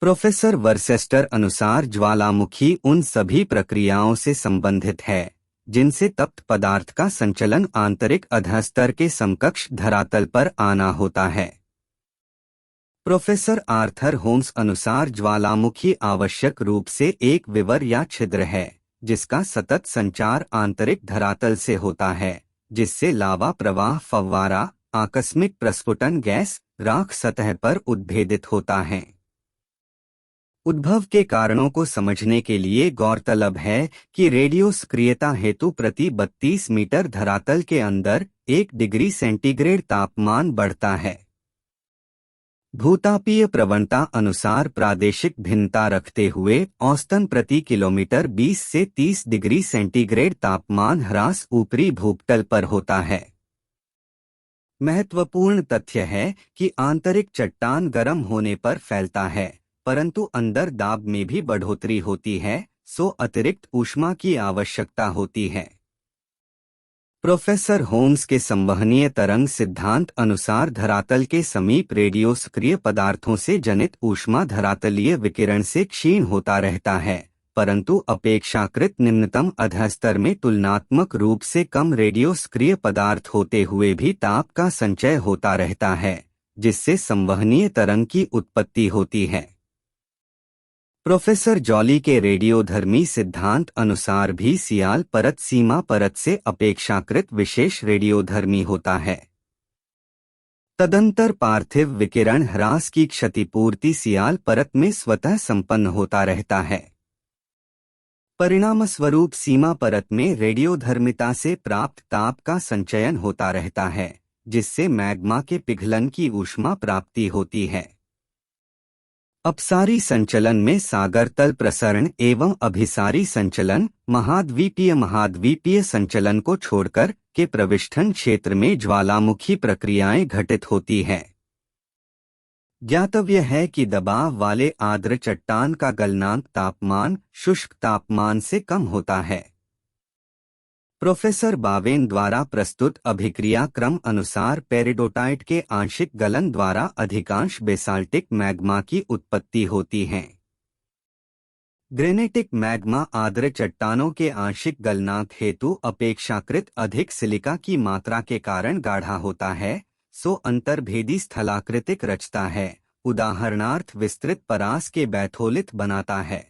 Professor Worcester अनुसार ज्वालामुखी उन सभी प्रक्रियाओं से संबंधित है जिनसे तप्त पदार्थ का संचलन आंतरिक अधःस्तर के समकक्ष धरातल पर आना होता है। प्रोफेसर आर्थर होम्स अनुसार ज्वालामुखी आवश्यक रूप से एक विवर या छिद्र है जिसका सतत संचार आंतरिक धरातल से होता है, जिससे लावा प्रवाह फव्वारा आकस्मिक प्रस्फुटन गैस राख सतह पर उद्भेदित होता है। उद्भव के कारणों को समझने के लिए गौरतलब है कि रेडियो सक्रियता हेतु प्रति 32 मीटर धरातल के अंदर 1 डिग्री सेंटीग्रेड तापमान बढ़ता है। भूतापीय प्रवणता अनुसार प्रादेशिक भिन्नता रखते हुए औसतन प्रति किलोमीटर 20 से 30 डिग्री सेंटीग्रेड तापमान ह्रास ऊपरी भूपटल पर होता है। महत्वपूर्ण तथ्य है कि आंतरिक चट्टान गर्म होने पर फैलता है, परंतु अंदर दाब में भी बढ़ोतरी होती है, सो अतिरिक्त ऊष्मा की आवश्यकता होती है। प्रोफेसर होम्स के संवहनीय तरंग सिद्धांत अनुसार धरातल के समीप रेडियो सक्रिय पदार्थों से जनित ऊष्मा धरातलीय विकिरण से क्षीण होता रहता है, परंतु अपेक्षाकृत निम्नतम अधःस्तर में तुलनात्मक रूप से कम रेडियो सक्रिय पदार्थ होते हुए भी ताप का संचय होता रहता है, जिससे संवहनीय तरंग की उत्पत्ति होती है। प्रोफेसर जॉली के रेडियोधर्मी सिद्धांत अनुसार भी सियाल परत सीमा परत से अपेक्षाकृत विशेष रेडियोधर्मी होता है। तदंतर पार्थिव विकिरण ह्रास की क्षतिपूर्ति सियाल परत में स्वतः संपन्न होता रहता है। परिणामस्वरूप सीमा परत में रेडियोधर्मिता से प्राप्त ताप का संचयन होता रहता है, जिससे मैग्मा के पिघलन की ऊष्मा प्राप्ति होती है। अपसारी संचलन में सागर तल प्रसरण एवं अभिसारी संचलन महाद्वीपीय संचलन को छोड़कर के प्रविष्ठन क्षेत्र में ज्वालामुखी प्रक्रियाएं घटित होती है। ज्ञातव्य है कि दबाव वाले आर्द्र चट्टान का गलनांक तापमान शुष्क तापमान से कम होता है। प्रोफेसर बावेन द्वारा प्रस्तुत अभिक्रिया क्रम अनुसार पेरिडोटाइट के आंशिक गलन द्वारा अधिकांश बेसाल्टिक मैग्मा की उत्पत्ति होती है। ग्रेनेटिक मैग्मा आर्द्र चट्टानों के आंशिक गलनांक हेतु अपेक्षाकृत अधिक सिलिका की मात्रा के कारण गाढ़ा होता है, सो अंतर्भेदी स्थलाकृतिक रचता है, उदाहरणार्थ विस्तृत परास के बैथोलिथ बनाता है।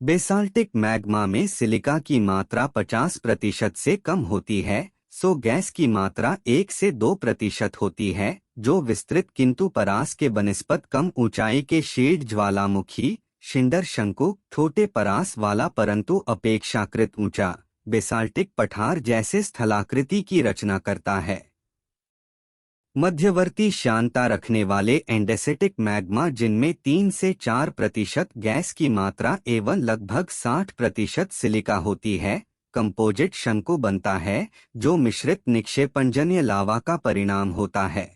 बेसाल्टिक मैग्मा में सिलिका की मात्रा 50% से कम होती है, सो गैस की मात्रा 1 से 2% होती है, जो विस्तृत किंतु परास के बनिस्बत कम ऊंचाई के शील्ड ज्वालामुखी शिंडर शंकु छोटे परास वाला परंतु अपेक्षाकृत ऊंचा बेसाल्टिक पठार जैसे स्थलाकृति की रचना करता है। मध्यवर्ती शांता रखने एंडे एंडेसेटिक मैग्मा जिनमें 3 से 4% गैस की मात्रा एवं लगभग 60% सिलिका होती है, कंपोजिट शंकु बनता है, जो मिश्रित निक्षेपणजन्य लावा का परिणाम होता है।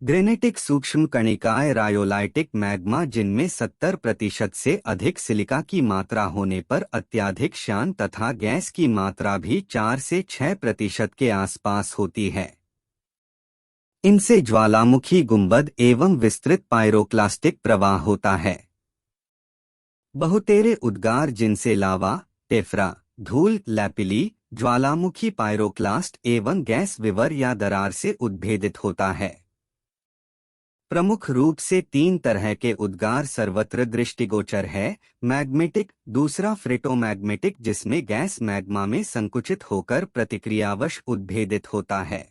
ग्रेनेटिक सूक्ष्म कणिकाएं रायोलाइटिक मैग्मा जिनमें 70% से अधिक सिलिका की मात्रा होने पर अत्यधिक शांत तथा गैस की मात्रा भी 4 से 6% के आसपास होती है। इनसे ज्वालामुखी गुंबद एवं विस्तृत पायरोक्लास्टिक प्रवाह होता है। बहुतेरे उद्गार जिनसे लावा टेफ्रा धूल लैपिली ज्वालामुखी पायरोक्लास्ट एवं गैस विवर या दरार से उद्भेदित होता है। प्रमुख रूप से 3 तरह के उद्गार सर्वत्र दृष्टिगोचर है। मैग्मेटिक, दूसरा फ्रिटोमैग्मेटिक जिसमें गैस मैग्मा में संकुचित होकर प्रतिक्रियावश उद्भेदित होता है।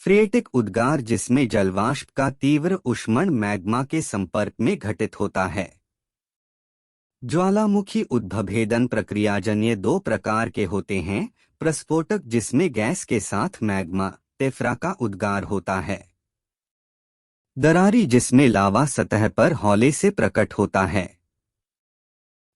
फ्रिएटिक उद्गार जिसमें जलवाष्प का तीव्र ऊष्मण मैग्मा के संपर्क में घटित होता है। ज्वालामुखी उद्भभेदन प्रक्रियाजन्य 2 प्रकार के होते हैं, प्रस्फोटक जिसमें गैस के साथ मैग्मा टेफ्रा का उद्गार होता है, दरारी जिसमें लावा सतह पर हौले से प्रकट होता है।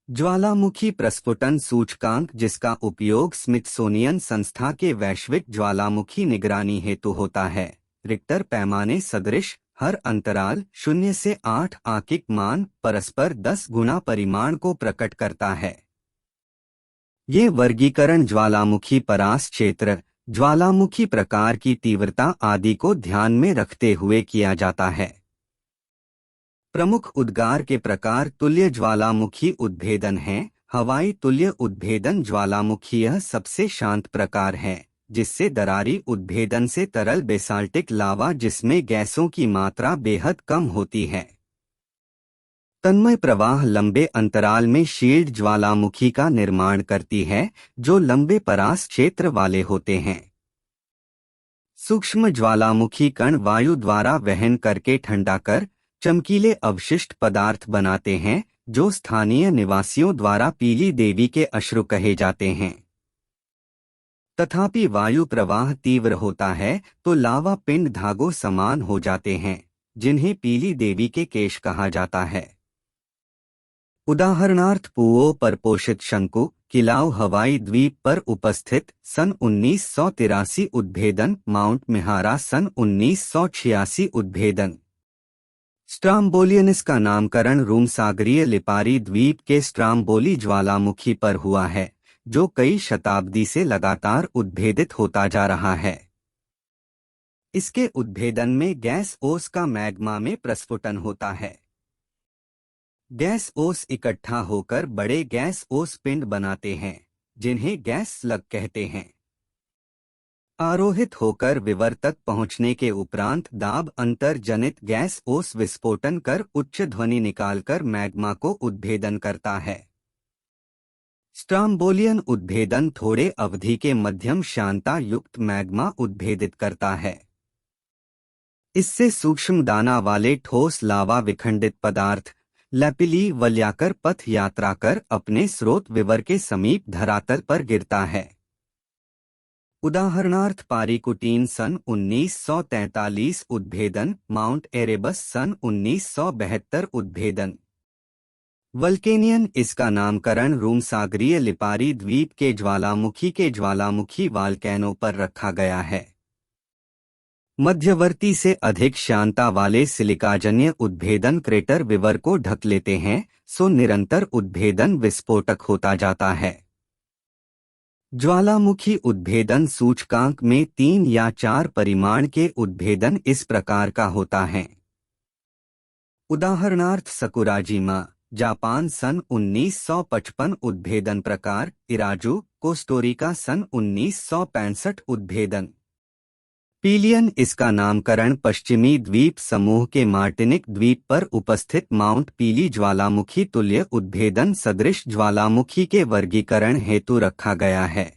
ज्वालामुखी प्रस्फुटन सूचकांक जिसका उपयोग स्मिथसोनियन संस्था के वैश्विक ज्वालामुखी निगरानी हेतु होता है, रिक्टर पैमाने सदृश हर अंतराल 0 से 8 आंकिक मान परस्पर 10 गुना परिमाण को प्रकट करता है। ये वर्गीकरण ज्वालामुखी परास क्षेत्र, ज्वालामुखी प्रकार की तीव्रता आदि को ध्यान में रखते हुए किया जाता है। प्रमुख उद्गार के प्रकार तुल्य ज्वालामुखी उद्भेदन हैं। हवाई तुल्य उद्भेदन ज्वालामुखी यह सबसे शांत प्रकार है, जिससे दरारी उद्भेदन से तरल बेसाल्टिक लावा जिसमें गैसों की मात्रा बेहद कम होती है। तन्मय प्रवाह लंबे अंतराल में शील्ड ज्वालामुखी का निर्माण करती है, जो लंबे परास क्षेत्र वाले होते हैं। सूक्ष्म ज्वालामुखी कण वायु द्वारा वहन करके ठंडा कर चमकीले अवशिष्ट पदार्थ बनाते हैं, जो स्थानीय निवासियों द्वारा पीली देवी के अश्रु कहे जाते हैं। तथापि वायु प्रवाह तीव्र होता है तो लावा पिंड धागों समान हो जाते हैं, जिन्हें पीली देवी के केश कहा जाता है। उदाहरणार्थ पुओ पर पोषित शंकु किलाउ हवाई द्वीप पर उपस्थित सन 1983 उद्भेदन, माउंट मिहारा सन 1986 उद्भेदन। स्ट्राम्बोलियनिस का नामकरण रूम सागरीय लिपारी द्वीप के स्ट्राम्बोली ज्वालामुखी पर हुआ है, जो कई शताब्दी से लगातार उद्भेदित होता जा रहा है। इसके उद्भेदन में गैस ओस का मैग्मा में प्रस्फुटन होता है। गैस ओस इकट्ठा होकर बड़े गैस ओस पिंड बनाते हैं, जिन्हें गैस स्लग कहते हैं। आरोहित होकर विवर तक पहुंचने के उपरांत दाब अंतर जनित गैस ओस विस्फोटन कर उच्च ध्वनि निकालकर मैग्मा को उद्भेदन करता है। स्ट्राम्बोलियन उद्भेदन थोड़े अवधि के मध्यम शांता युक्त मैग्मा उद्भेदित करता है। इससे सूक्ष्म दाना वाले ठोस लावा विखंडित पदार्थ लैपिली वलयाकर पथ यात्रा कर अपने स्रोत विवर के समीप धरातल पर गिरता है। उदाहरणार्थ पारीकुटीन सन 1943 उद्भेदन, माउंट एरेबस सन 1972 उद्भेदन। वल्केनियन इसका नामकरण रूम सागरीय लिपारी द्वीप के ज्वालामुखी वाल्केनो पर रखा गया है। मध्यवर्ती से अधिक शांता वाले सिलिकाजन्य उद्भेदन क्रेटर विवर को ढक लेते हैं, सो निरंतर उद्भेदन विस्फोटक होता जाता है। ज्वालामुखी उद्भेदन सूचकांक में 3 या 4 परिमाण के उद्भेदन इस प्रकार का होता है। उदाहरणार्थ सकुराजिमा जापान सन 1955 उद्भेदन प्रकार, इराजू कोस्टोरिका सन 1965 उद्भेदन। पीलियन इसका नामकरण पश्चिमी द्वीप समूह के मार्टिनिक द्वीप पर उपस्थित माउंट पीली ज्वालामुखी तुल्य उद्भेदन सदृश ज्वालामुखी के वर्गीकरण हेतु रखा गया है।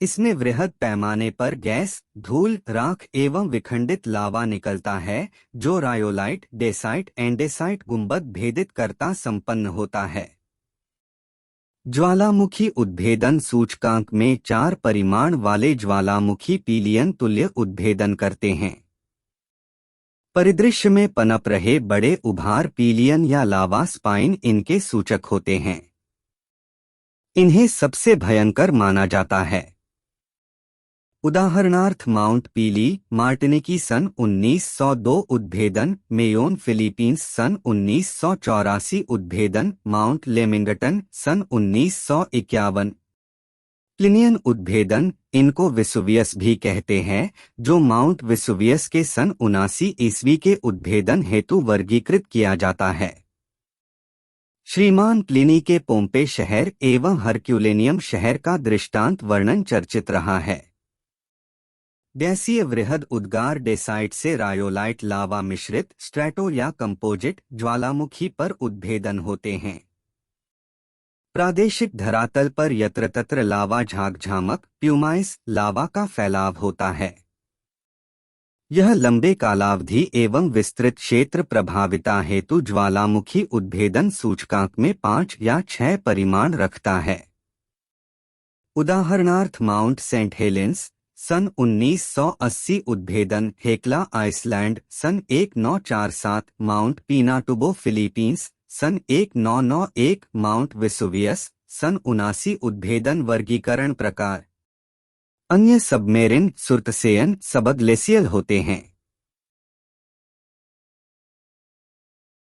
इसमें वृहद पैमाने पर गैस, धूल, राख एवं विखंडित लावा निकलता है, जो रायोलाइट, डेसाइट, एंडेसाइट गुंबद भेदित करता संपन्न होता है। ज्वालामुखी उद्भेदन सूचकांक में 4 परिमाण वाले ज्वालामुखी पीलियन तुल्य उद्भेदन करते हैं। परिदृश्य में पनप रहे बड़े उभार पीलियन या लावा स्पाइन इनके सूचक होते हैं। इन्हें सबसे भयंकर माना जाता है। उदाहरणार्थ माउंट पीली मार्टिनिकी सन 1902 उद्भेदन, मेयोन फिलीपींस सन 1984 उद्भेदन, माउंट लेमिंगटन सन 1951। प्लिनियन उद्भेदन, इनको विसुवियस भी कहते हैं, जो माउंट विसुवियस के सन 79 ईस्वी के उद्भेदन हेतु वर्गीकृत किया जाता है। श्रीमान प्लिनी के पोम्पे शहर एवं हरक्यूलेनियम शहर का दृष्टांत वर्णन चर्चित रहा है। गैसीय वृहद उद्गार डेसाइट से रायोलाइट लावा मिश्रित स्ट्रैटो या कंपोजिट ज्वालामुखी पर उद्भेदन होते हैं। प्रादेशिक धरातल पर यत्र तत्र लावा झाग झामक प्यूमाइस लावा का फैलाव होता है। यह लंबे कालावधि एवं विस्तृत क्षेत्र प्रभाविता हेतु ज्वालामुखी उद्भेदन सूचकांक में 5 या 6 परिमाण रखता है। उदाहरणार्थ माउंट सेंट हेलेंस सन 1980 उद्भेदन, हेक्ला आइसलैंड सन 1947, माउंट पिनाटुबो फिलीपींस सन 1991, माउंट वेसुवियस सन 79 उद्भेदन वर्गीकरण प्रकार। अन्य सबमेरिन सुर्तसेयन सबग्लेशियल होते हैं।